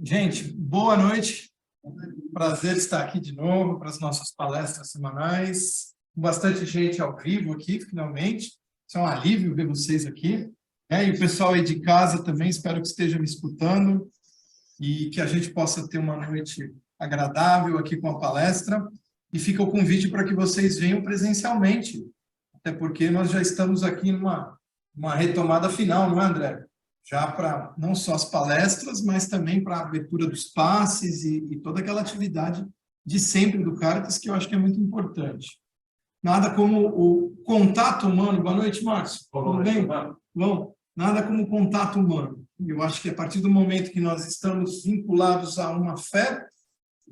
Gente, boa noite. Prazer estar aqui de novo para as nossas palestras semanais. Com bastante gente ao vivo aqui, finalmente. Isso é um alívio ver vocês aqui. E o pessoal aí de casa também, espero que esteja me escutando e que a gente possa ter uma noite agradável aqui com a palestra. E fica o convite para que vocês venham presencialmente, até porque nós já estamos aqui numa retomada final, não é, André? Já para não só as palestras, mas também para a abertura dos passes e toda aquela atividade de sempre do Caritas, que eu acho que é muito importante. Nada como o contato humano. Boa noite, Márcio. Tudo bem? Bom, nada como o contato humano. Eu acho que a partir do momento que nós estamos vinculados a uma fé,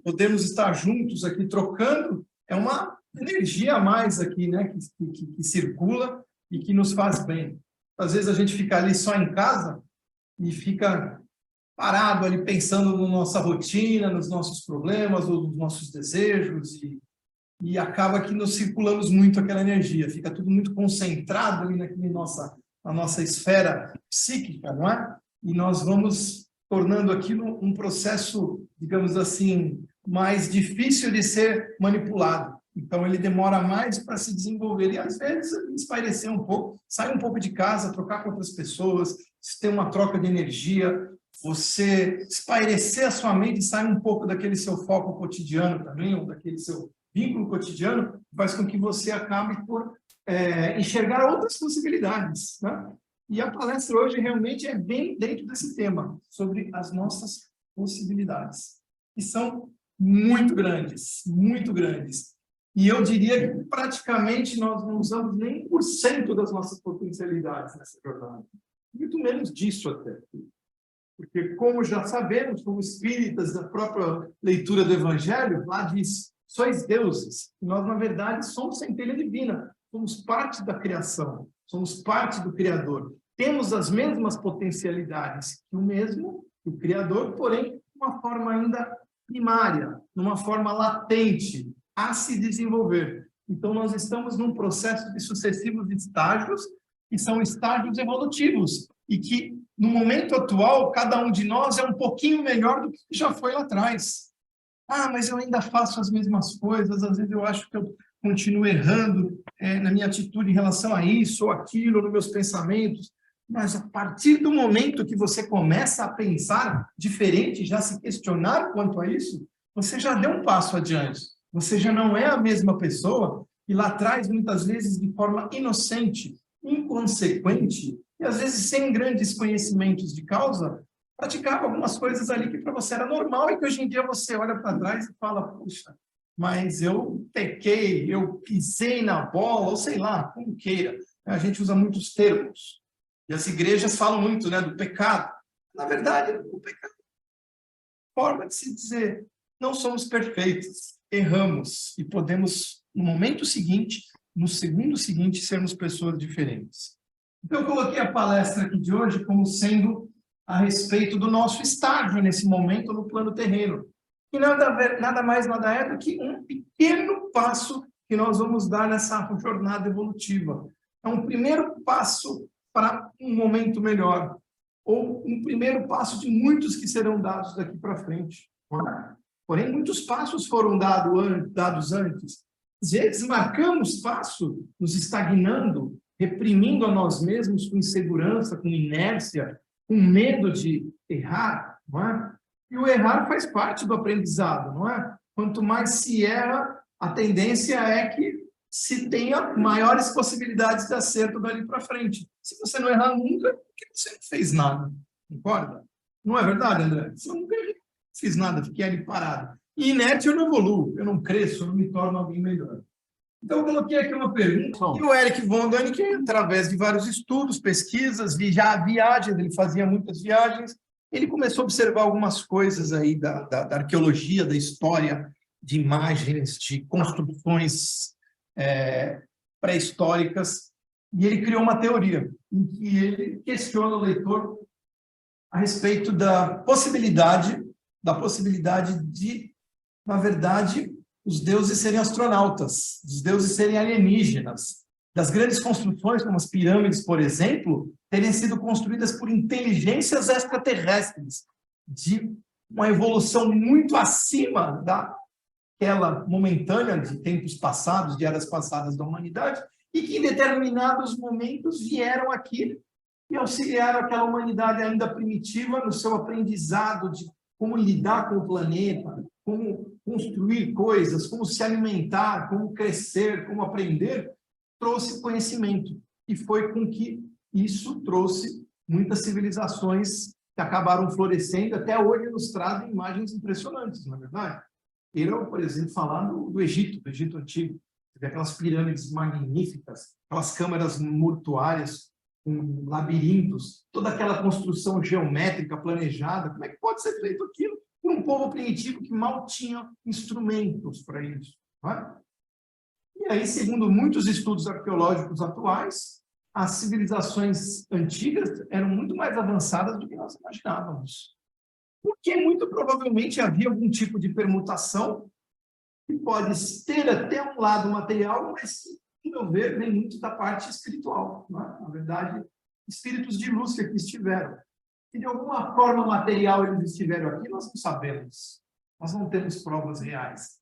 podemos estar juntos aqui trocando, é uma energia a mais aqui, né, que circula e que nos faz bem. Às vezes a gente fica ali só em casa e fica parado ali pensando na nossa rotina, nos nossos problemas ou nos nossos desejos e acaba que nos circulamos muito aquela energia, fica tudo muito concentrado ali na nossa esfera psíquica, não é? E nós vamos tornando aquilo um processo, digamos assim, mais difícil de ser manipulado. Então, ele demora mais para se desenvolver. E, às vezes, espairecer um pouco, sair um pouco de casa, trocar com outras pessoas, ter uma troca de energia, você espairecer a sua mente e sair um pouco daquele seu foco cotidiano também, ou daquele seu vínculo cotidiano, faz com que você acabe por enxergar outras possibilidades, né? E a palestra hoje realmente é bem dentro desse tema, sobre as nossas possibilidades, que são muito grandes, muito grandes. E eu diria que praticamente nós não usamos nem 1% das nossas potencialidades nessa jornada. Muito menos disso até. Porque, como já sabemos, como espíritas da própria leitura do Evangelho, lá diz, sois deuses. E nós, na verdade, somos centelha divina. Somos parte da criação. Somos parte do Criador. Temos as mesmas potencialidades que o Criador, porém, de uma forma ainda primária, numa forma latente, a se desenvolver. Então, nós estamos num processo de sucessivos estágios, que são estágios evolutivos, e que, no momento atual, cada um de nós é um pouquinho melhor do que já foi lá atrás. Ah, mas eu ainda faço as mesmas coisas, às vezes eu acho que eu continuo errando na minha atitude em relação a isso ou aquilo, nos meus pensamentos. Mas, a partir do momento que você começa a pensar diferente, já se questionar quanto a isso, você já deu um passo adiante. Você já não é a mesma pessoa que lá atrás, muitas vezes, de forma inocente, inconsequente, e às vezes sem grandes conhecimentos de causa, praticava algumas coisas ali que para você era normal e que hoje em dia você olha para trás e fala, puxa, mas eu pequei, eu pisei na bola, ou sei lá, como queira. A gente usa muitos termos. E as igrejas falam muito, né, do pecado. Na verdade, o pecado é uma forma de se dizer, não somos perfeitos, erramos e podemos, no momento seguinte, no segundo seguinte, sermos pessoas diferentes. Então, eu coloquei a palestra aqui de hoje como sendo a respeito do nosso estágio nesse momento no plano terreno. E nada mais, nada é do que um pequeno passo que nós vamos dar nessa jornada evolutiva. É um primeiro passo para um momento melhor, ou um primeiro passo de muitos que serão dados daqui para frente. Porém, muitos passos foram dados antes. Às vezes, marcamos passo, nos estagnando, reprimindo a nós mesmos com insegurança, com inércia, com medo de errar, não é? E o errar faz parte do aprendizado, não é? Quanto mais se erra, a tendência é que se tenha maiores possibilidades de acerto dali para frente. Se você não errar nunca, porque você não fez nada, concorda? Não é verdade, André? Você nunca fiz nada, fiquei ali parado. E inerte eu não evoluo, eu não cresço, eu não me torno alguém melhor. Então, eu coloquei aqui uma pergunta, e o Eric von Däniken, através de vários estudos, pesquisas, viagens, ele fazia muitas viagens, ele começou a observar algumas coisas aí da arqueologia, da história, de imagens, de construções pré-históricas, e ele criou uma teoria em que ele questiona o leitor a respeito da possibilidade de, na verdade, os deuses serem astronautas, os deuses serem alienígenas, das grandes construções, como as pirâmides, por exemplo, terem sido construídas por inteligências extraterrestres, de uma evolução muito acima daquela momentânea de tempos passados, de eras passadas da humanidade, e que em determinados momentos vieram aqui e auxiliaram aquela humanidade ainda primitiva no seu aprendizado de como lidar com o planeta, como construir coisas, como se alimentar, como crescer, como aprender, trouxe conhecimento. E foi com que isso trouxe muitas civilizações que acabaram florescendo, até hoje nos trazem imagens impressionantes, na verdade. Eu, por exemplo, falar do Egito Antigo, aquelas pirâmides magníficas, aquelas câmaras mortuárias com labirintos, toda aquela construção geométrica planejada, como é que pode ser feito aquilo por um povo primitivo que mal tinha instrumentos para isso? Não é? E aí, segundo muitos estudos arqueológicos atuais, as civilizações antigas eram muito mais avançadas do que nós imaginávamos. Porque muito provavelmente havia algum tipo de permutação que pode ter até um lado material, mas, no meu ver, vem muito da parte espiritual. Não é? Na verdade, espíritos de luz que aqui estiveram. E de alguma forma material eles estiveram aqui, nós não sabemos. Nós não temos provas reais.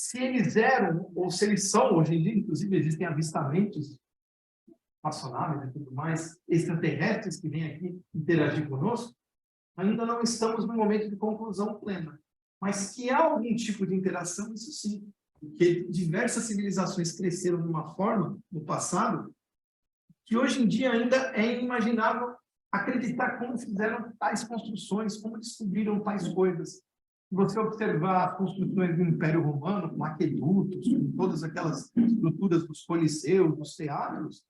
Se eles eram, ou se eles são, hoje em dia, inclusive, existem avistamentos espaçonaves e tudo mais, extraterrestres que vêm aqui interagir conosco, ainda não estamos no momento de conclusão plena. Mas que há algum tipo de interação, isso sim. Porque diversas civilizações cresceram de uma forma, no passado, que hoje em dia ainda é inimaginável acreditar como fizeram tais construções, como descobriram tais coisas. Se você observar as construções do Império Romano, com aquedutos, com todas aquelas estruturas dos coliseus, dos teatros,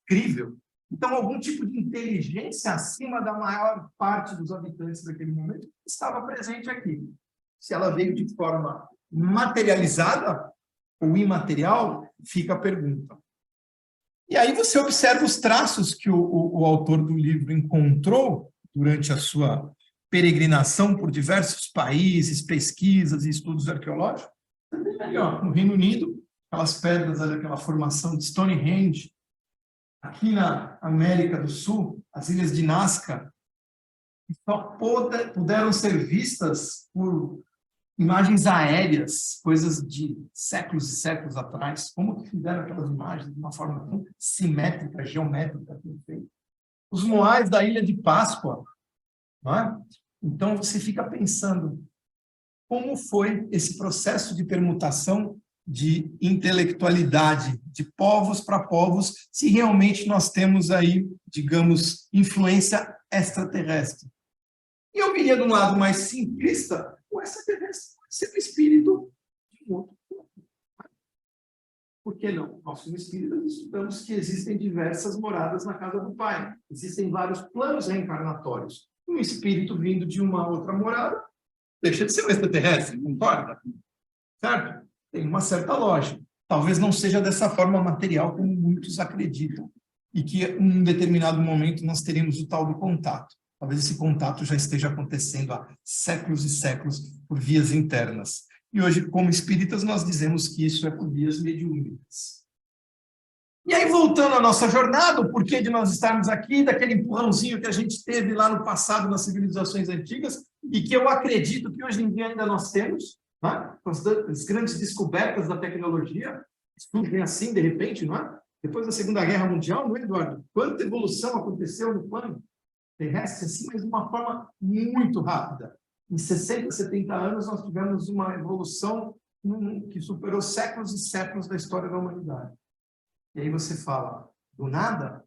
incrível. Então, algum tipo de inteligência acima da maior parte dos habitantes daquele momento estava presente aqui. Se ela veio de forma materializada ou imaterial, fica a pergunta. E aí você observa os traços que o autor do livro encontrou durante a sua peregrinação por diversos países, pesquisas e estudos arqueológicos. Ali, ó, no Reino Unido, aquelas pedras, aquela formação de Stonehenge. Aqui na América do Sul, as ilhas de Nazca, só puderam ser vistas por imagens aéreas, coisas de séculos e séculos atrás. Como que fizeram aquelas imagens de uma forma tão simétrica, geométrica? Os moais da Ilha de Páscoa. Não é? Então, você fica pensando como foi esse processo de permutação de intelectualidade, de povos para povos, se realmente nós temos aí, digamos, influência extraterrestre. E eu viria de um lado mais simplista, o extraterrestre pode ser o espírito de um outro corpo. Por que não? Nós, como espíritas, estudamos que existem diversas moradas na casa do Pai. Existem vários planos reencarnatórios. Um espírito vindo de uma outra morada deixa de ser um extraterrestre, concorda? Certo? Tem uma certa lógica. Talvez não seja dessa forma material como muitos acreditam. E que em um determinado momento nós teríamos o tal do contato. Talvez esse contato já esteja acontecendo há séculos e séculos por vias internas. E hoje, como espíritas, nós dizemos que isso é por vias mediúnicas. E aí, voltando à nossa jornada, o porquê de nós estarmos aqui, daquele empurrãozinho que a gente teve lá no passado, nas civilizações antigas, e que eu acredito que hoje em dia ainda nós temos, né? As grandes descobertas da tecnologia surgem assim, de repente, não é? Depois da Segunda Guerra Mundial, não é, Eduardo? Quanta evolução aconteceu no plano terrestre, assim, mas de uma forma muito rápida. Em 60, 70 anos, nós tivemos uma evolução que superou séculos e séculos da história da humanidade. E aí você fala, do nada?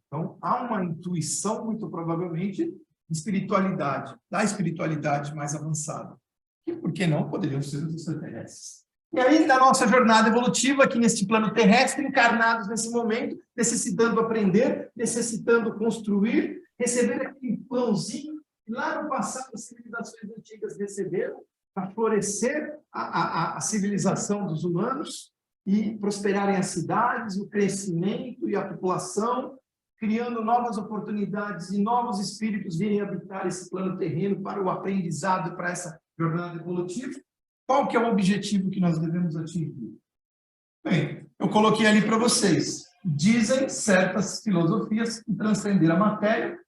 Então, há uma intuição, muito provavelmente, de espiritualidade, da espiritualidade mais avançada. E por que não poderiam ser os extraterrestres? E aí, na nossa jornada evolutiva, aqui neste plano terrestre, encarnados nesse momento, necessitando aprender, necessitando construir, receber aquele pãozinho que lá no passado as civilizações antigas receberam para florescer a civilização dos humanos e prosperarem as cidades, o crescimento e a população, criando novas oportunidades e novos espíritos virem habitar esse plano terreno para o aprendizado, para essa jornada evolutiva. Qual que é o objetivo que nós devemos atingir? Bem, eu coloquei ali para vocês. Dizem certas filosofias que transcender a matéria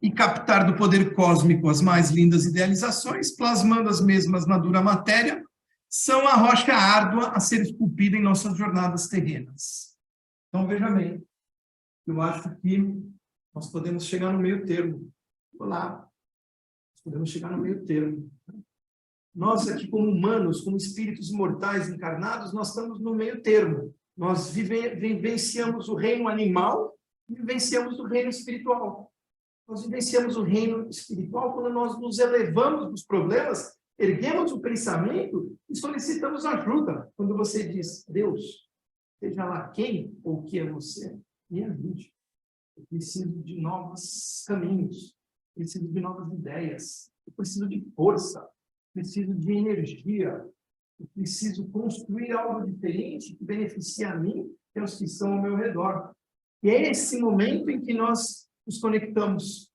e captar do poder cósmico as mais lindas idealizações, plasmando as mesmas na dura matéria, são a rocha árdua a ser esculpida em nossas jornadas terrenas. Então, veja bem, eu acho que nós podemos chegar no meio termo. Olá, nós podemos chegar no meio termo. Nós aqui, como humanos, como espíritos mortais encarnados, nós estamos no meio termo. Nós vivenciamos o reino animal e vivenciamos o reino espiritual. Nós vivenciamos o reino espiritual quando nós nos elevamos dos problemas, erguemos o pensamento e solicitamos ajuda. Quando você diz, Deus, seja lá quem ou o que é você, me ajude. Eu preciso de novos caminhos, preciso de novas ideias, eu preciso de força, preciso de energia, eu preciso construir algo diferente que beneficie a mim e aos que estão ao meu redor. E é esse momento em que nós nos conectamos.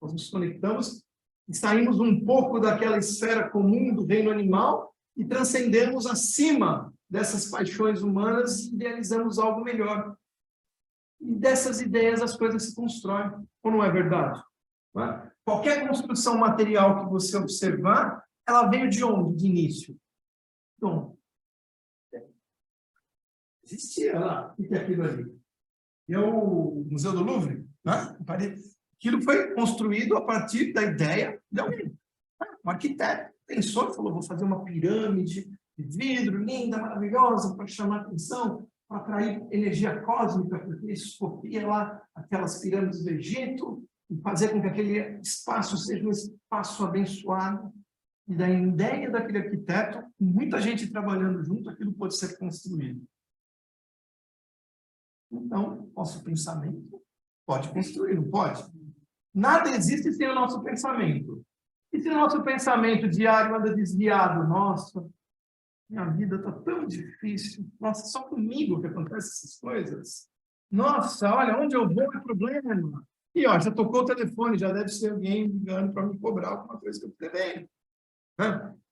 Nós nos conectamos e saímos um pouco daquela esfera comum do reino animal e transcendemos acima dessas paixões humanas e idealizamos algo melhor. E dessas ideias as coisas se constroem. Ou não é verdade? Não é? Qualquer construção material que você observar, ela veio de onde, de início? Então, existia lá. O que é aquilo ali? É o Museu do Louvre, né? Aquilo foi construído a partir da ideia de alguém. Um arquiteto pensou e falou, vou fazer uma pirâmide de vidro, linda, maravilhosa, para chamar atenção, para atrair energia cósmica, porque isso copia lá aquelas pirâmides do Egito, e fazer com que aquele espaço seja um espaço abençoado. E da ideia daquele arquiteto, com muita gente trabalhando junto, aquilo pode ser construído. Então, nosso pensamento pode construir, não pode? Nada existe sem o nosso pensamento. E se o nosso pensamento diário anda desviado, nossa, minha vida está tão difícil, nossa, só comigo que acontecem essas coisas. Nossa, olha, onde eu vou é problema. E ó, já tocou o telefone, já deve ser alguém ligando para me cobrar alguma coisa que eu pretendo.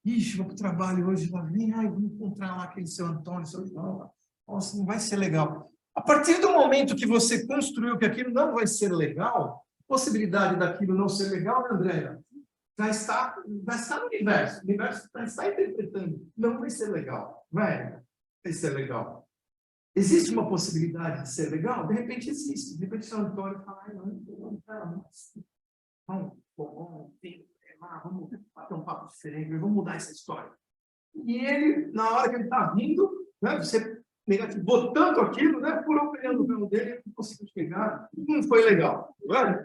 Ixi, vou para o trabalho hoje, lá vem, ai, vou encontrar lá aquele seu Antônio, seu João. Nossa, não vai ser legal. A partir do momento que você construiu que aquilo não vai ser legal, a possibilidade daquilo não ser legal, Andréia, já está no universo. O universo já está interpretando. Não vai ser legal. Vai ser legal. Existe uma possibilidade de ser legal? De repente existe. De repente o São Antônio fala, vamos bater um papo diferente, vamos mudar essa história. E ele, na hora que ele está vindo, né, você negativou tanto aquilo, né, furou o pneu no pelo dele, ele não conseguiu chegar, não foi legal. Não é?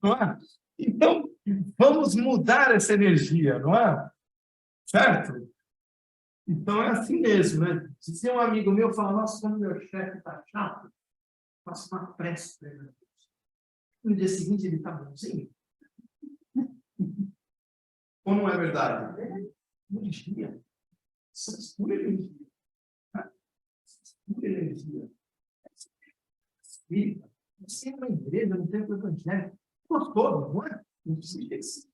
Não é? Então, vamos mudar essa energia, não é? Certo? Então, é assim mesmo, né? Se um amigo meu fala, nossa, quando meu chefe está chato, faço uma prece para ele. No dia seguinte, ele está bonzinho. Ou não é verdade? É energia. Isso é pura energia. Pura energia. Espírita. Você é uma igreja, não tem o evangelho. Gostoso, não é? Não precisa disso.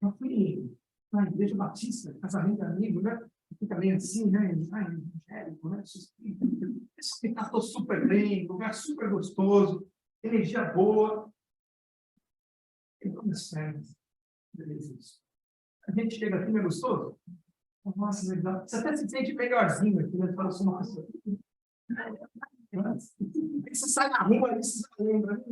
Eu fui na igreja batista, casamento de amigo, né? Fica bem assim, né? Evangélico, né? Isso tratou super bem, lugar super gostoso, energia boa. Então, beleza. A gente chega aqui, não é gostoso? Nossa, legal. Você até se sente melhorzinho aqui, né? Fala só uma pessoa. Você sai na rua, aí você lembra,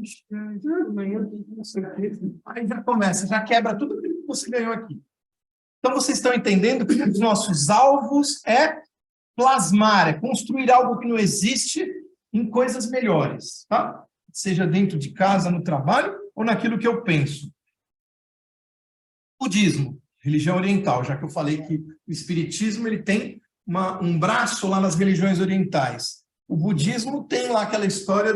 aí já começa, já quebra tudo que você ganhou aqui. Então, vocês estão entendendo que um dos nossos alvos é plasmar, é construir algo que não existe em coisas melhores, tá? Seja dentro de casa, no trabalho, ou naquilo que eu penso. Budismo, religião oriental, já que eu falei que o espiritismo ele tem um braço lá nas religiões orientais. O budismo tem lá aquela história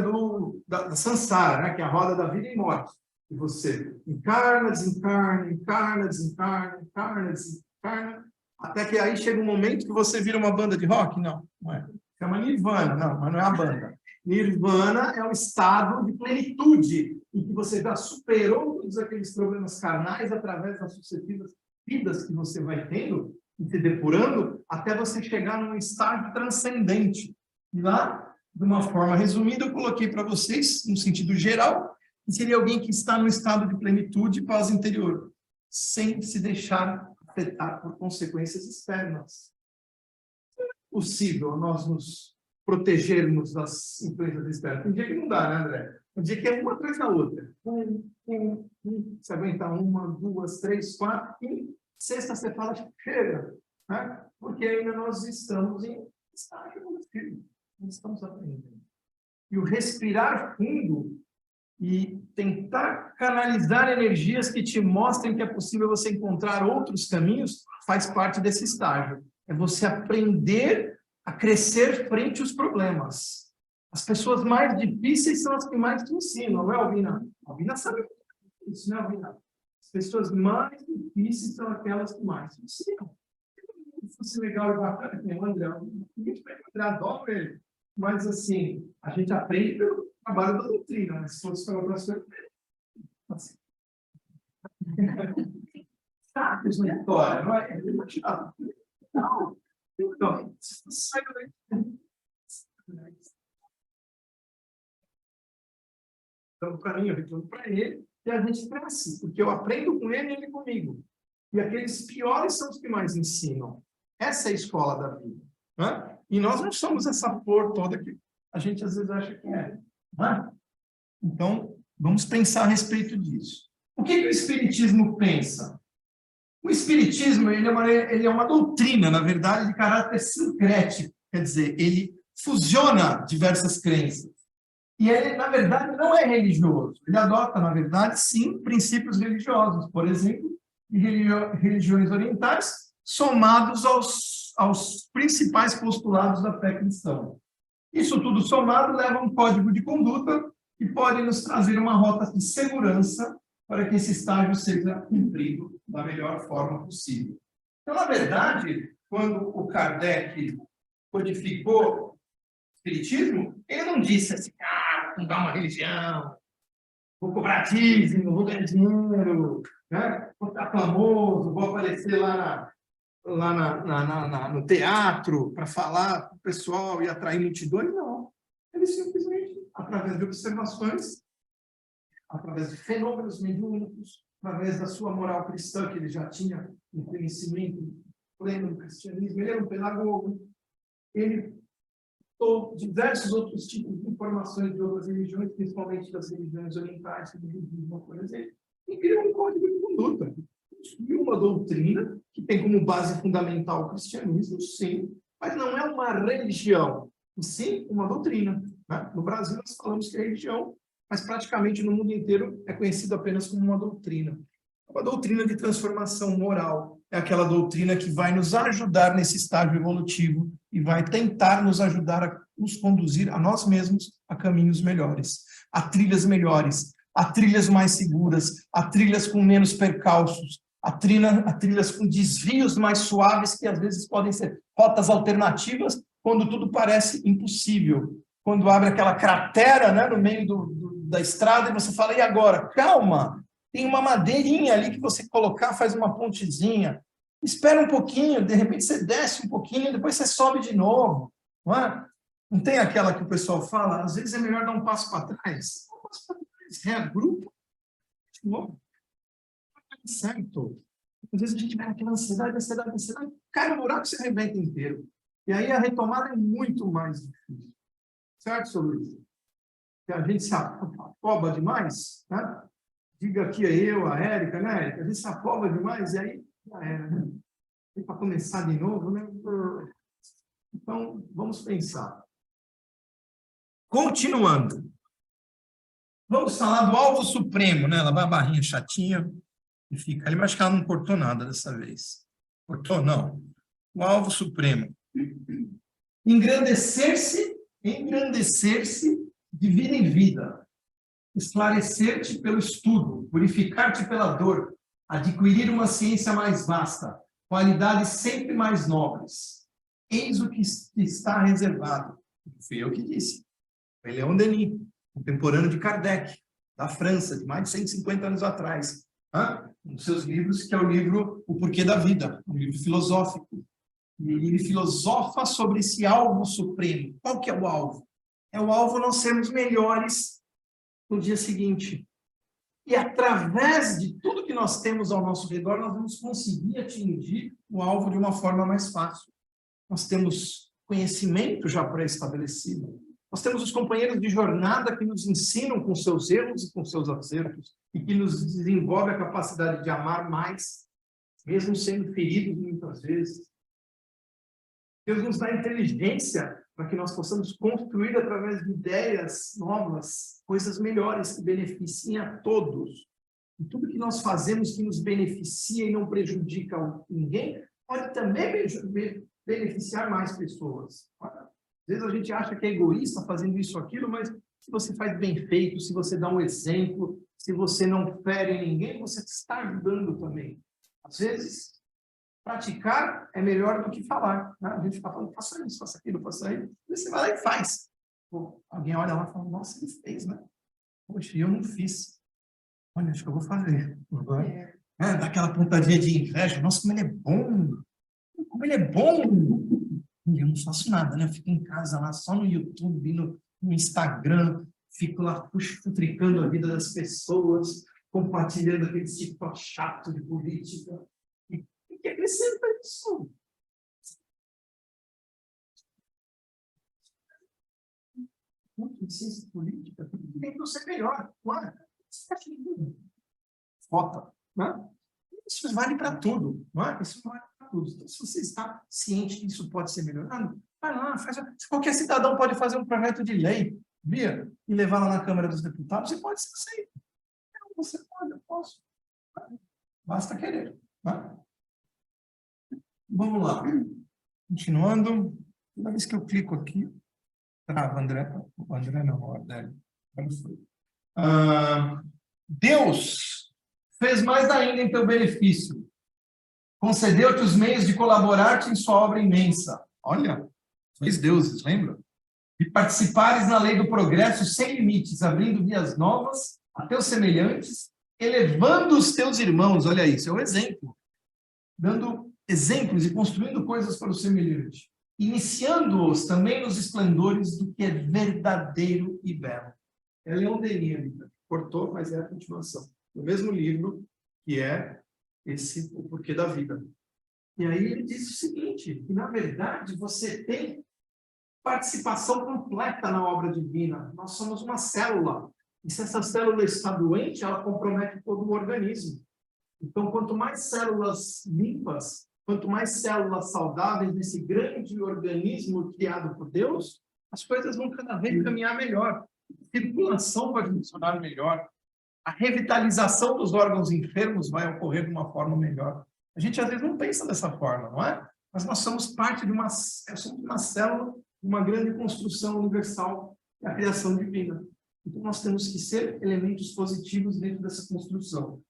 da samsara, né? Que é a roda da vida e morte. E você encarna, desencarna, encarna, desencarna, encarna, desencarna, até que aí chega um momento que você vira uma banda de rock? Não, não é. Chama Nirvana, não, mas não é a banda. Nirvana é um estado de plenitude, em que você já superou todos aqueles problemas carnais através das sucessivas vidas que você vai tendo e se depurando, até você chegar num estágio transcendente. E lá de uma forma resumida, eu coloquei para vocês, no sentido geral, que seria alguém que está no estado de plenitude e paz interior, sem se deixar afetar por consequências externas. É possível nós nos protegermos das influências externas. Tem dia que não dá, né, André? Tem dia que é uma atrás da outra. Você aguenta uma, duas, três, quatro, e sexta você fala, chega, né? Porque ainda nós estamos em estágio evolutivo, nós estamos aprendendo. E o respirar fundo e tentar canalizar energias que te mostrem que é possível você encontrar outros caminhos faz parte desse estágio. É você aprender a crescer frente aos problemas. As pessoas mais difíceis são as que mais te ensinam, não é, Albina? Albina sabe isso, né, Albina? As pessoas mais difíceis são aquelas que mais te ensinam. Se fosse legal e bacana, que o André, adoro ele. Mas, assim, a gente aprende pelo trabalho da doutrina, né? Se fosse para outras coisas, assim. Chato isso na história, não é? É chato. Não. Então, se você sai daí. Então, para mim, eu retorno para ele, e a gente cresce, porque eu aprendo com ele e ele comigo. E aqueles piores são os que mais ensinam. Essa é a escola da vida. Né? E nós não somos essa flor toda que a gente às vezes acha que é. Né? Então, vamos pensar a respeito disso. O que o Espiritismo pensa? O Espiritismo ele é uma doutrina, na verdade, de caráter sincrético. Quer dizer, ele fusiona diversas crenças. E ele, na verdade, não é religioso. Ele adota, na verdade, sim, princípios religiosos. Por exemplo, de religiões orientais, somados aos principais postulados da fé cristã. Isso tudo somado leva a um código de conduta que pode nos trazer uma rota de segurança para que esse estágio seja cumprido da melhor forma possível. Então, na verdade, quando o Kardec codificou o Espiritismo, ele não disse assim, vou fundar uma religião, vou cobrar dízimo, vou ganhar dinheiro, né? Vou ficar famoso, vou aparecer lá no teatro para falar para o pessoal e atrair multidões. Não. Ele simplesmente, através de observações, através de fenômenos mediúnicos, através da sua moral cristã, que ele já tinha um conhecimento pleno do cristianismo, ele era um pedagogo, ele tomou diversos outros tipos de informações de outras religiões, principalmente das religiões orientais, como o budismo, por exemplo, e criou um código de conduta. E uma doutrina que tem como base fundamental o cristianismo, sim, mas não é uma religião, e sim uma doutrina. Né? No Brasil, nós falamos que é religião, mas praticamente no mundo inteiro é conhecido apenas como uma doutrina. Uma doutrina de transformação moral. É aquela doutrina que vai nos ajudar nesse estágio evolutivo e vai tentar nos ajudar a nos conduzir a nós mesmos a caminhos melhores, a trilhas melhores, a trilhas mais seguras, a trilhas com menos percalços, a trilhas com desvios mais suaves, que às vezes podem ser rotas alternativas, quando tudo parece impossível. Quando abre aquela cratera, né, no meio da estrada, e você fala, e agora? Calma, tem uma madeirinha ali que você colocar, faz uma pontezinha. Espera um pouquinho, de repente você desce um pouquinho, depois você sobe de novo. Não é? Não tem aquela que o pessoal fala, às vezes é melhor dar um passo para trás. Um passo para trás, reagrupa, de novo. Certo. Às vezes a gente vai naquela ansiedade, cai no buraco e se arrebenta inteiro. E aí a retomada é muito mais difícil. Certo, seu Luiz? Que a gente se afoba demais, né? Diga aqui a Érica, né, Érica? A gente se afoba demais e aí já era, né? E para começar de novo, né? Então, vamos pensar. Continuando. Vamos falar do alvo supremo, né? Ela vai a barrinha chatinha e fica ali, mas acho que ela não cortou nada dessa vez. Cortou? Não. O alvo supremo. Engrandecer-se de vida em vida. Esclarecer-te pelo estudo, purificar-te pela dor, adquirir uma ciência mais vasta, qualidades sempre mais nobres. Eis o que está reservado. Fui eu que disse. Foi Leon Denis, contemporâneo de Kardec, da França, de mais de 150 anos atrás. Um dos seus livros, que é o livro O Porquê da Vida, um livro filosófico. E ele filosofa sobre esse alvo supremo. Qual que é o alvo? É o alvo nós sermos melhores no dia seguinte. E através de tudo que nós temos ao nosso redor, nós vamos conseguir atingir o alvo de uma forma mais fácil. Nós temos conhecimento já pré-estabelecido. Nós temos os companheiros de jornada que nos ensinam com seus erros e com seus acertos e que nos desenvolve a capacidade de amar mais, mesmo sendo feridos muitas vezes. Deus nos dá inteligência para que nós possamos construir através de ideias novas, coisas melhores que beneficiem a todos. E tudo que nós fazemos que nos beneficia e não prejudica ninguém, pode também beneficiar mais pessoas. Às vezes a gente acha que é egoísta fazendo isso ou aquilo, mas se você faz bem feito, se você dá um exemplo, se você não fere ninguém, você está ajudando também. Às vezes, praticar é melhor do que falar. Né? A gente fica falando, faça isso, faça aquilo, faça isso. E você vai lá e faz. Pô, alguém olha lá e fala, nossa, ele fez, né? Poxa, eu não fiz. Olha, acho que eu vou fazer. Dá aquela pontadinha de inveja. Nossa, como ele é bom. Como ele é bom. E eu não faço nada, né? Eu fico em casa lá, só no YouTube, no Instagram. Fico lá futricando a vida das pessoas, compartilhando aquele tipo chato de política. O que acrescenta isso? Muito de ciência política, tem que ser melhor. Claro. Vota, né? Isso vale para tudo, não é? Isso vale para tudo. Então, se você está ciente que isso pode ser melhorado, vai lá, qualquer cidadão pode fazer um projeto de lei, via, e levar lá na Câmara dos Deputados, e pode ser aceito. Você pode, eu posso. Basta querer. Né? Vamos lá. Continuando. Toda vez que eu clico aqui, trava, o André não, o Ardélio. Deus fez mais ainda em teu benefício. Concedeu-te os meios de colaborar-te em sua obra imensa. Olha, fez deuses, lembra? E participares na lei do progresso sem limites, abrindo vias novas a teus semelhantes, elevando os teus irmãos. Olha isso, é um exemplo. Dando exemplos e construindo coisas para o semelhante. Iniciando-os também nos esplendores do que é verdadeiro e belo. É Leon Denis, cortou, mas é a continuação. No mesmo livro, que é O Porquê da Vida. E aí ele diz o seguinte, que na verdade você tem participação completa na obra divina. Nós somos uma célula. E se essa célula está doente, ela compromete todo o organismo. Então, quanto mais células limpas, quanto mais células saudáveis desse grande organismo criado por Deus, as coisas vão cada vez caminhar melhor. A circulação vai funcionar melhor. A revitalização dos órgãos enfermos vai ocorrer de uma forma melhor. A gente, às vezes, não pensa dessa forma, não é? Mas nós somos parte de uma célula, de uma grande construção universal, que é a criação divina. Então, nós temos que ser elementos positivos dentro dessa construção.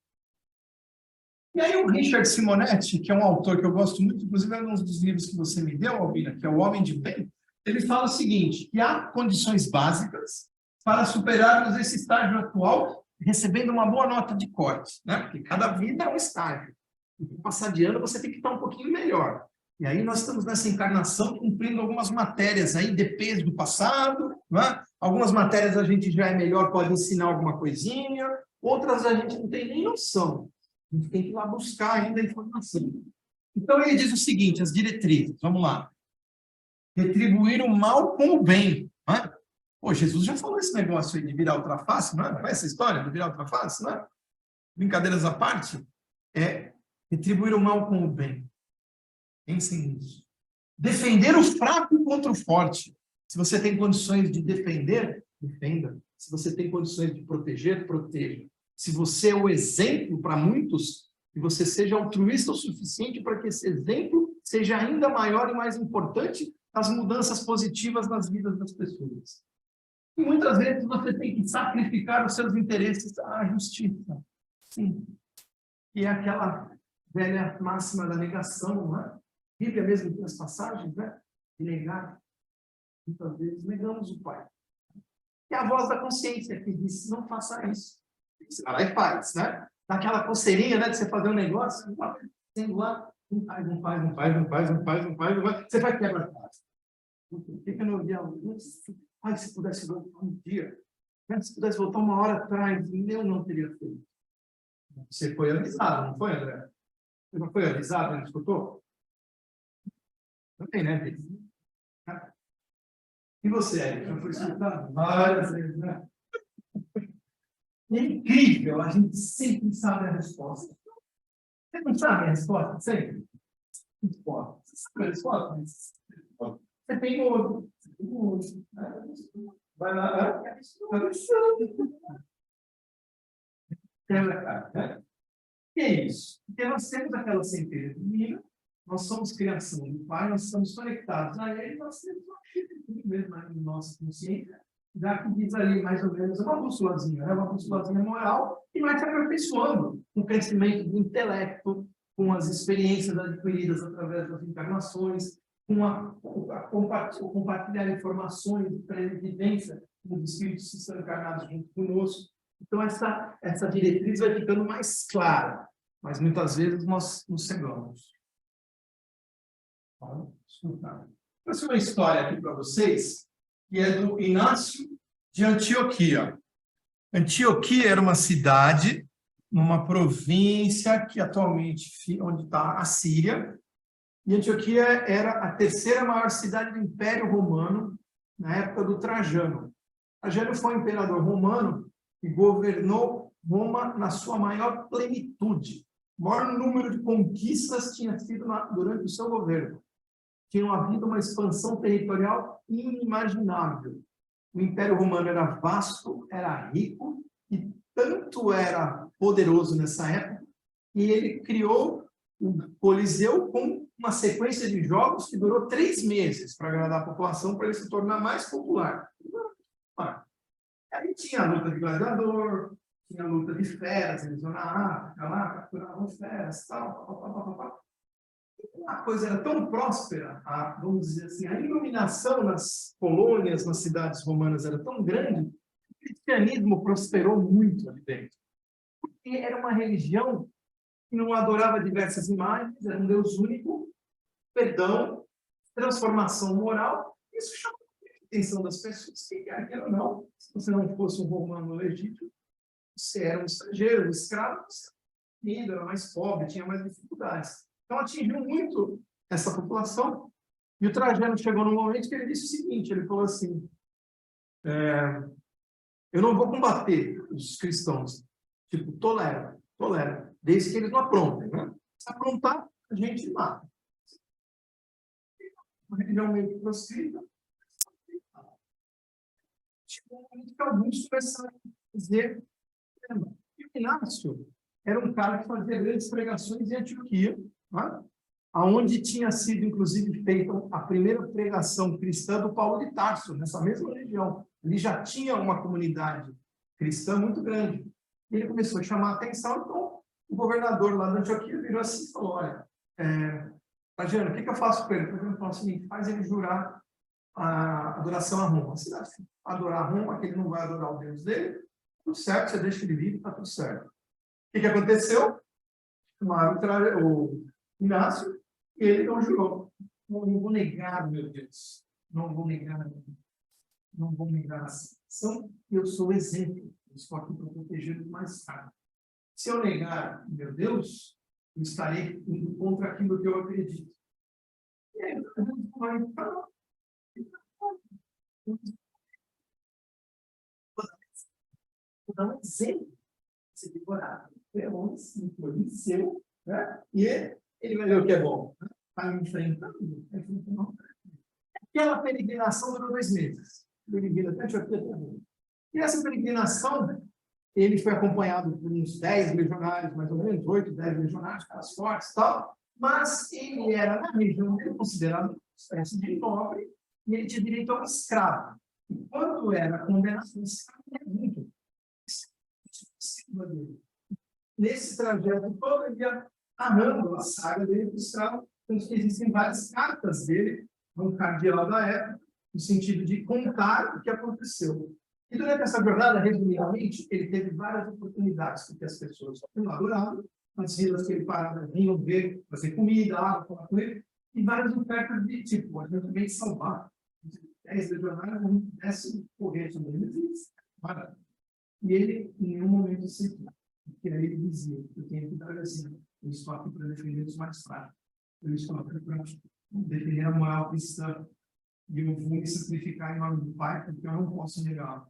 E aí o Richard Simonetti, que é um autor que eu gosto muito, inclusive é um dos livros que você me deu, Albina, que é O Homem de Bem, ele fala o seguinte, que há condições básicas para superarmos esse estágio atual, recebendo uma boa nota de corte, né? Porque cada vida é um estágio. E para passar de ano, você tem que estar um pouquinho melhor. E aí nós estamos nessa encarnação cumprindo algumas matérias aí, DPs do passado, né? Algumas matérias a gente já é melhor, pode ensinar alguma coisinha, outras a gente não tem nem noção. A gente tem que ir lá buscar ainda a informação. Então, ele diz o seguinte, as diretrizes, vamos lá. Retribuir o mal com o bem. Não é? Pô, Jesus já falou esse negócio aí de virar outra face, não é? Não é essa história de virar outra face, não é? Brincadeiras à parte, é retribuir o mal com o bem. Pensem nisso. Defender o fraco contra o forte. Se você tem condições de defender, defenda. Se você tem condições de proteger, proteja. Se você é o exemplo para muitos, que você seja altruísta o suficiente para que esse exemplo seja ainda maior e mais importante nas mudanças positivas nas vidas das pessoas. E muitas vezes você tem que sacrificar os seus interesses à justiça. Sim. E é aquela velha máxima da negação, não é? Bíblia mesmo tem as passagens, né? De negar. Muitas vezes negamos o Pai. E a voz da consciência que diz, não faça isso. Você vai lá e faz, né? Dá aquela coceirinha, né? De você fazer um negócio, sendo lá, não faz. Você vai quebrar a casa. Fica no diálogo. Ai, se pudesse voltar um dia, né? Se pudesse voltar uma hora atrás, eu não teria feito. Você foi avisado, não foi, André? Você não foi avisado, não escutou? Também, né, Pedro? E você, Érico? Já foi escutado várias vezes, né? É incrível, a gente sempre sabe a resposta. Você não sabe a resposta, sempre? Resposta. Você sabe a resposta? Você tem outro. Vai lá. Que é isso? Porque nós temos aquela centelha divina, nós somos criação do Pai, nós estamos conectados a Ele, nós temos uma chifre mesmo na nossa consciência, já que diz ali mais ou menos uma bússolazinha, né? Uma bússolazinha moral, e vai se aperfeiçoando com o crescimento do intelecto, com as experiências adquiridas através das encarnações, com o compartilhar informações de pré-vivência, com os espíritos que estão encarnados junto conosco. Então, essa diretriz vai ficando mais clara, mas muitas vezes nós nos cegamos. Vamos escutar. Trouxe uma história aqui para vocês, que é do Inácio de Antioquia. Antioquia era uma cidade, numa província que atualmente, onde está a Síria, e Antioquia era a terceira maior cidade do Império Romano, na época do Trajano. Trajano foi um imperador romano que governou Roma na sua maior plenitude. O maior número de conquistas tinha sido durante o seu governo. Tinha havido uma expansão territorial inimaginável. O Império Romano era vasto, era rico, e tanto era poderoso nessa época, que ele criou o Coliseu com uma sequência de jogos que durou 3 meses para agradar a população, para ele se tornar mais popular. Aí tinha a luta de gladiador, tinha a luta de feras, eles iam na África, lá, capturavam feras, tal. A coisa era tão próspera, vamos dizer assim, a iluminação nas colônias, nas cidades romanas era tão grande, que o cristianismo prosperou muito ali dentro. Porque era uma religião que não adorava diversas imagens, era um Deus único, perdão, transformação moral. Isso chamou a atenção das pessoas, que quer ou não, se você não fosse um romano legítimo, você era um estrangeiro, um escravo, você era mais pobre, tinha mais dificuldades. Então, atingiu muito essa população. E o Trajano chegou num momento que ele disse o seguinte, ele falou assim, eu não vou combater os cristãos, tipo, tolera, desde que eles não aprontem, né? Se aprontar, a gente mata. Uma religião meio que proscrita. Chegou um momento que alguns começaram a dizer, e o Inácio era um cara que fazia grandes pregações em Antioquia, né? Onde tinha sido, inclusive, feita a primeira pregação cristã do Paulo de Tarso, nessa mesma região. Ele já tinha uma comunidade cristã muito grande. E ele começou a chamar a atenção, então o governador lá da Antioquia virou assim e falou, olha, Trajano, o que eu faço com ele? O Trajano falou assim, faz ele jurar a adoração a Roma. A cidade adorar a Roma, que ele não vai adorar o Deus dele, tudo certo, você deixa ele vivo, está tudo certo. O que aconteceu? Chamaram o Inácio e ele não jurou. Não vou negar, meu Deus. Não vou negar a situação. Eu sou exemplo. Eu estou aqui para proteger os mais fracos. Se eu negar, meu Deus, eu estarei indo contra aquilo que eu acredito. E aí, a gente vai para vou dar um exemplo. Você decorado. Foi seu, né? E ele vai ver o que é bom. Está me enfrentando. Aquela peregrinação durou 2 meses. E essa peregrinação, ele foi acompanhado por uns 10 legionários, mais ou menos, 8, 10 legionários, caras fortes e tal, mas ele era, na região dele, considerado uma espécie de nobre, e ele tinha direito a um escravo. E quando era condenado, o escravo era muito nesse trajeto todo, ele ia narrando a saga dele do escravo, tanto que existem várias cartas dele, no cardeal da época, no sentido de contar o que aconteceu. E durante essa jornada, resumidamente, ele teve várias oportunidades, porque as pessoas foram adoradas, nas vilas que ele parava, vinham ver, fazer comida, água, falar com ele, e várias ofertas de tipo, a gente vem salvar. 10 legionários, não desce correr sobre eles. E ele, em nenhum momento, sentiu. Porque aí ele dizia, eu tenho que dar assim, eu estou aqui para defender os mais fracos. Eu estou aqui para defender a moral cristã. E eu vou me sacrificar em nome do Pai, porque eu não posso negar.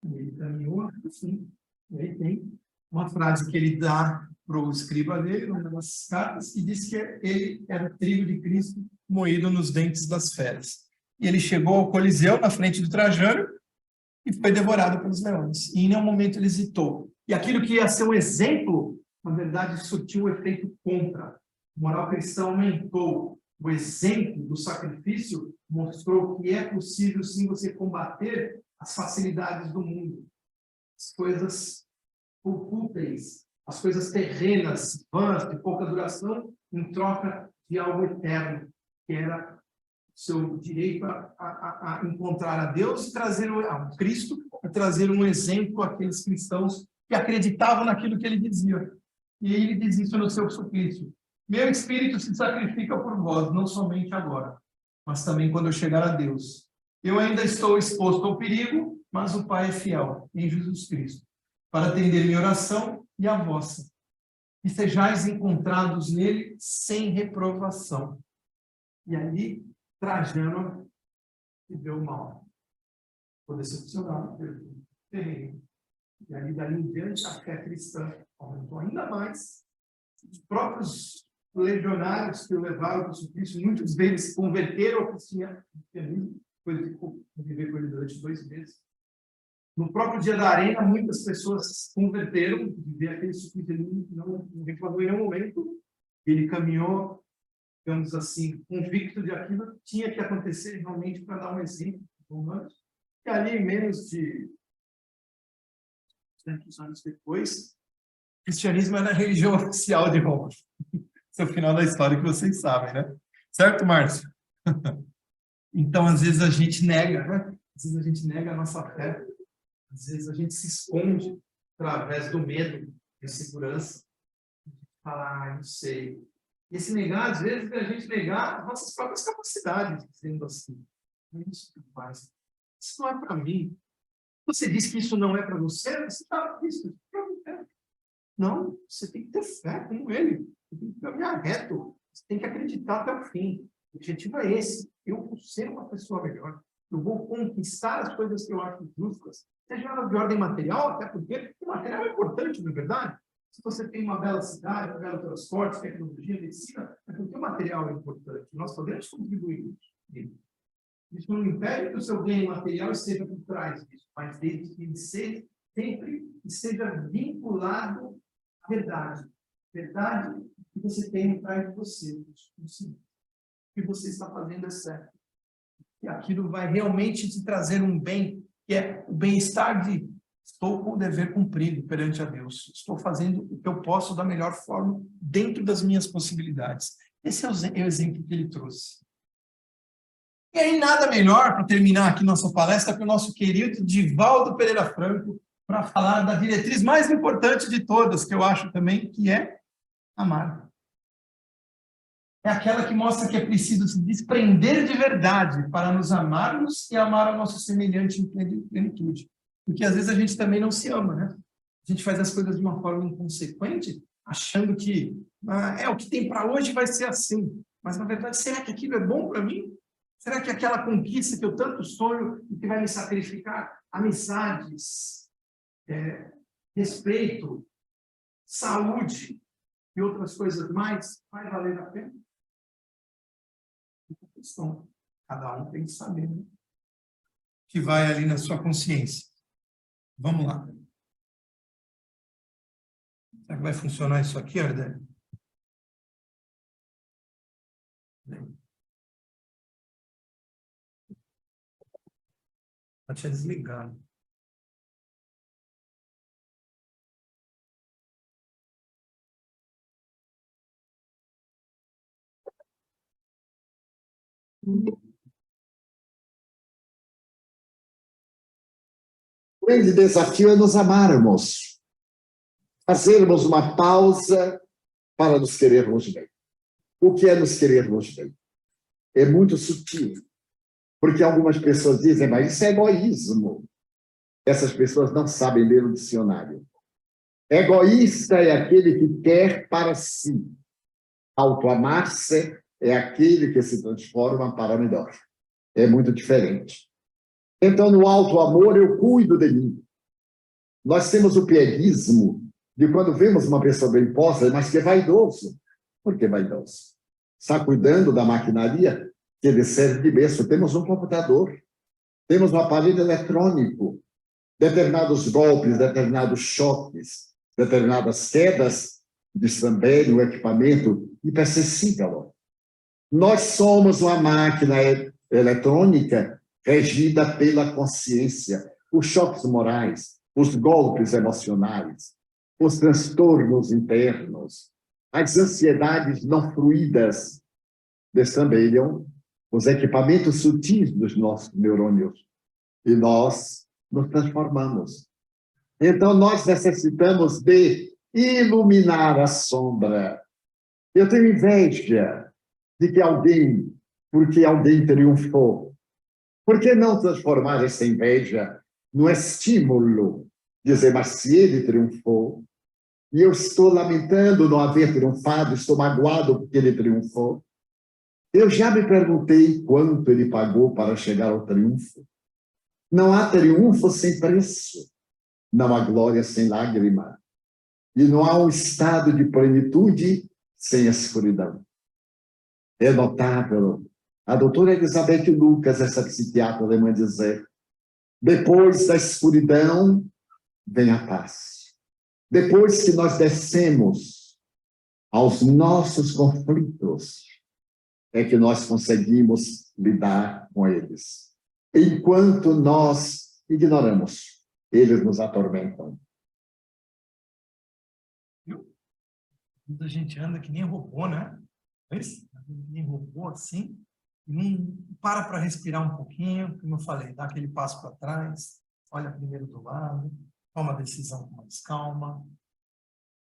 E ele caminhou, assim, e aí tem uma frase que ele dá para o escriba dele, numa das cartas, e diz que ele era trigo de Cristo moído nos dentes das feras. E ele chegou ao Coliseu, na frente do Trajano, e foi devorado pelos leões. E em nenhum momento ele hesitou. E aquilo que ia ser um exemplo, na verdade, surtiu um efeito contra. O moral cristão aumentou. O exemplo do sacrifício mostrou que é possível, sim, você combater as facilidades do mundo. As coisas fúteis, as coisas terrenas, vãs, de pouca duração, em troca de algo eterno, que era seu direito a encontrar a Deus e trazer a Cristo, a trazer um exemplo àqueles cristãos que acreditavam naquilo que ele dizia. E ele diz isso no seu suplício. Meu espírito se sacrifica por vós, não somente agora, mas também quando eu chegar a Deus. Eu ainda estou exposto ao perigo, mas o Pai é fiel em Jesus Cristo, para atender minha oração e a vossa. E sejais encontrados nele sem reprovação. E ali, Trajano viveu mal. Ficou decepcionado, terreno. E ali, dali em diante, a fé cristã aumentou ainda mais. Os próprios legionários que o levaram para o suplício, muitos deles se converteram ao cristianismo, depois de conviver com ele durante 2 meses. No próprio dia da arena, muitas pessoas se converteram, de ver aquele suplício, ele não reclamou em nenhum momento. Ele caminhou, digamos assim, convicto de aquilo que tinha que acontecer realmente para dar um exemplo humanos. E ali, menos de 200 anos depois, o cristianismo era a religião oficial de Roma. Esse é o final da história que vocês sabem, né? Certo, Márcio? Então, às vezes a gente nega, né? Às vezes a gente nega a nossa fé. Às vezes a gente se esconde através do medo, da insegurança. Falar, não sei. E esse negar, às vezes, é a gente negar as nossas próprias capacidades, dizendo assim, isso que faz. Isso não é para mim. Você diz que isso não é para você, você está isso para mim. Não, você tem que ter fé como ele. Você tem que caminhar reto. Você tem que acreditar até o fim. O objetivo é esse. Eu vou ser uma pessoa melhor. Eu vou conquistar as coisas que eu acho justas. Seja elas de ordem material, até porque o material é importante, não é verdade? Se você tem uma bela cidade, um belo transporte, tecnologia, medicina, é porque o material é importante. Nós podemos contribuir nisso. Isso não impede que o seu bem material esteja por trás disso, mas desde que ele sempre esteja vinculado à verdade. Verdade que você tem por trás de você. O que você está fazendo é certo. E aquilo vai realmente te trazer um bem, que é o bem-estar de estou com o dever cumprido perante a Deus. Estou fazendo o que eu posso da melhor forma, dentro das minhas possibilidades. Esse é o exemplo que ele trouxe. E aí, nada melhor para terminar aqui nossa palestra que o nosso querido Divaldo Pereira Franco, para falar da diretriz mais importante de todas, que eu acho também que é amar. É aquela que mostra que é preciso se desprender de verdade para nos amarmos e amar ao nosso semelhante em plenitude. Porque às vezes a gente também não se ama, né? A gente faz as coisas de uma forma inconsequente, achando que o que tem para hoje vai ser assim. Mas, na verdade, será que aquilo é bom para mim? Será que aquela conquista que eu tanto sonho e que vai me sacrificar amizades, respeito, saúde e outras coisas mais, vai valer a pena? É questão. Cada um tem que saber, né? Que vai ali na sua consciência. Vamos lá. Será que vai funcionar isso aqui, Ardé? Eu tinha desligado. O grande desafio é nos amarmos, fazermos uma pausa para nos querermos bem. O que é nos querermos bem? É muito sutil, Porque algumas pessoas dizem, mas isso é egoísmo. Essas pessoas não sabem ler o dicionário. Egoísta é aquele que quer para si. Autoamar-se é aquele que se transforma para melhor. É muito diferente. Então, no autoamor, eu cuido de mim. Nós temos o pieguismo de quando vemos uma pessoa bem posta, mas que é vaidoso. Por que vaidoso? Está cuidando da maquinaria que lhe serve de berço. Temos um computador, temos um aparelho eletrônico, determinados golpes, determinados choques, determinadas quedas, destambelhe o equipamento hipersensível. Nós somos uma máquina eletrônica regida pela consciência, os choques morais, os golpes emocionais, os transtornos internos, as ansiedades não fruídas destambelham os equipamentos sutis dos nossos neurônios e nós nos transformamos. Então, nós necessitamos de iluminar a sombra. Eu tenho inveja de que alguém, porque alguém triunfou, por que não transformar essa inveja no estímulo? Dizer, mas se ele triunfou, e eu estou lamentando não haver triunfado, estou magoado porque ele triunfou. Eu já me perguntei quanto ele pagou para chegar ao triunfo. Não há triunfo sem preço, não há glória sem lágrima, e não há um estado de plenitude sem escuridão. É notável. A doutora Elizabeth Lucas, essa psiquiatra alemã, dizer, depois da escuridão vem a paz. Depois que nós descemos aos nossos conflitos, é que nós conseguimos lidar com eles. Enquanto nós ignoramos, eles nos atormentam. Muita gente anda que nem robô, né? Nem robô assim. Não para respirar um pouquinho, como eu falei, dá aquele passo para trás, olha primeiro do lado, toma a decisão com mais calma,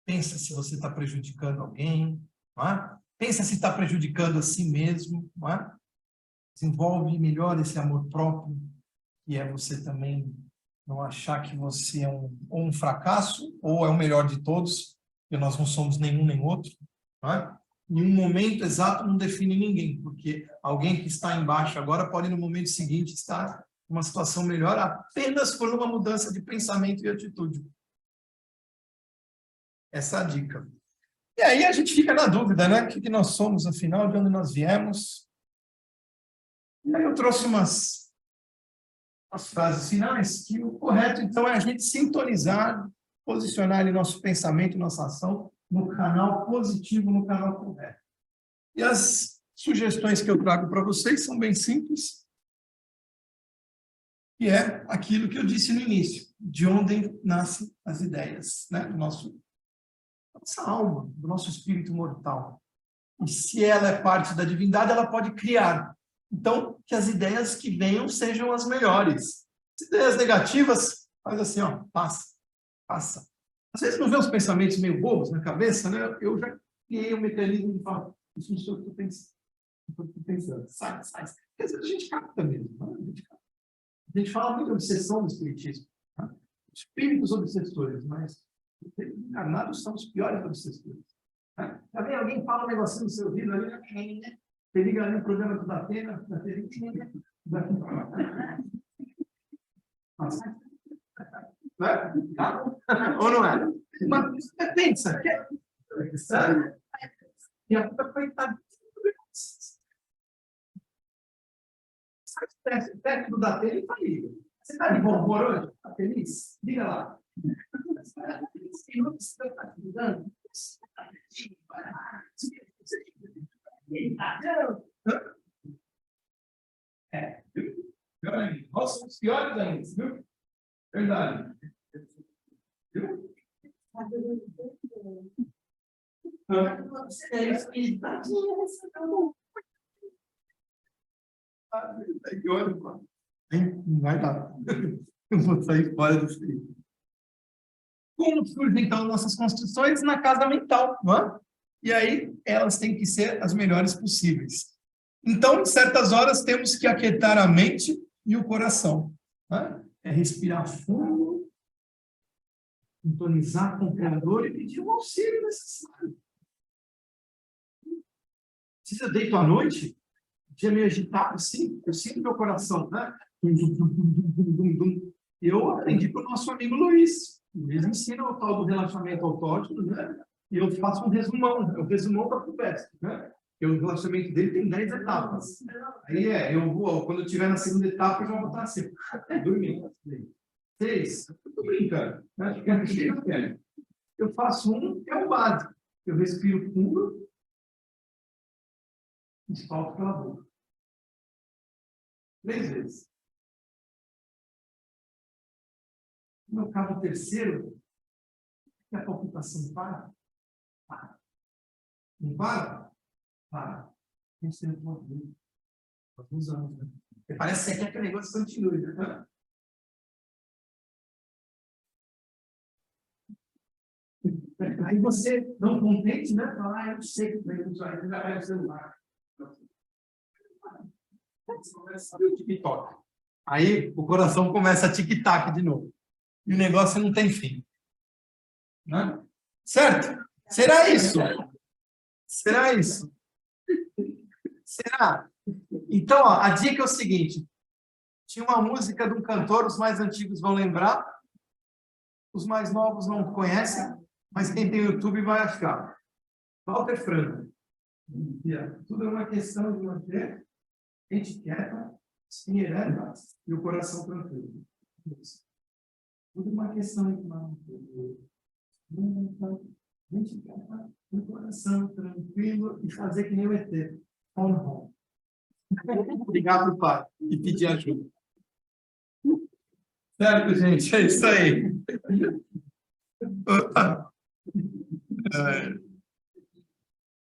pensa se você está prejudicando alguém, não é? Pensa se está prejudicando a si mesmo, não é? Desenvolve melhor esse amor próprio, que é você também não achar que você é ou um fracasso ou é o melhor de todos, porque nós não somos nenhum nem outro, não é? Em um momento exato não define ninguém, porque alguém que está embaixo agora pode no momento seguinte estar em uma situação melhor apenas por uma mudança de pensamento e atitude. Essa é a dica. E aí a gente fica na dúvida, né? O que nós somos, afinal, de onde nós viemos. E aí eu trouxe umas frases finais, que o correto, então, é a gente sintonizar, posicionar ali nosso pensamento, nossa ação no canal positivo, no canal correto. E as sugestões que eu trago para vocês são bem simples, e é aquilo que eu disse no início, de onde nascem as ideias, né? Da nossa alma, do nosso espírito mortal. E se ela é parte da divindade, ela pode criar. Então, que as ideias que venham sejam as melhores. As ideias negativas, faz assim, ó, passa. Às vezes não vê uns pensamentos meio bobos na cabeça, né? Eu já criei um mecanismo de falar, isso não sou eu que estou pensando. Sai. Porque às vezes a gente capta mesmo, né? A gente fala muito de obsessão do espiritismo. Né? Espíritos obsessores, mas os encarnados são os piores obsessores. Né? Já vem alguém fala um negocinho no seu ouvido ali, né? Você liga ali no programa do Datena, ou não é? Mas você pensa, sabe? E a puta coitada. Sabe o teste do Datena e falei, você está de bom humor hoje? Está feliz? Diga lá. Nós somos piores ainda, viu? Verdade. Viu? Vai dar. Eu vou sair fora disso aí. Como surgem, então, nossas construções? Na casa mental, não é? E aí, elas têm que ser as melhores possíveis. Então, em certas horas, temos que aquietar a mente e o coração. Né? É respirar fundo, sintonizar com o Criador e pedir o auxílio necessário. Se eu deito à noite, dia meio agitado, sim, eu sinto meu coração, né? Eu aprendi com o nosso amigo Luiz. Eles ensinam o tal do relaxamento autógeno, né? E eu faço um resumão, é o resumão da conversa, né? O relaxamento dele tem 10 etapas. Aí eu vou, quando eu estiver na segunda etapa, eu já vou estar assim, dormindo. 6, eu estou brincando, né? Eu faço um, que é o básico. Eu respiro fundo e solto pela boca. 3 vezes. No caso terceiro, que a palpitação para. Não para? Para. A gente tem alguns anos, né? Parece que aquele negócio continue, né? Aí você, não contente, né? Fala, eu não sei que vai usar, já vai o celular. Você começa a saber o TikTok. Aí o coração começa a tic-tac de novo. E o negócio não tem fim. Né? Certo? Será isso? Será isso? Será? Então, ó, a dica é o seguinte. Tinha uma música de um cantor, os mais antigos vão lembrar, os mais novos não conhecem, mas quem tem YouTube vai achar. Walter Franco. Tudo é uma questão de manter a mente quieta, espinha ereta e o coração tranquilo. Tudo é uma questão de manter a mente quieta, o coração tranquilo e fazer que nem o ET. Obrigado, pai, e pedir ajuda. Certo, gente? É isso aí.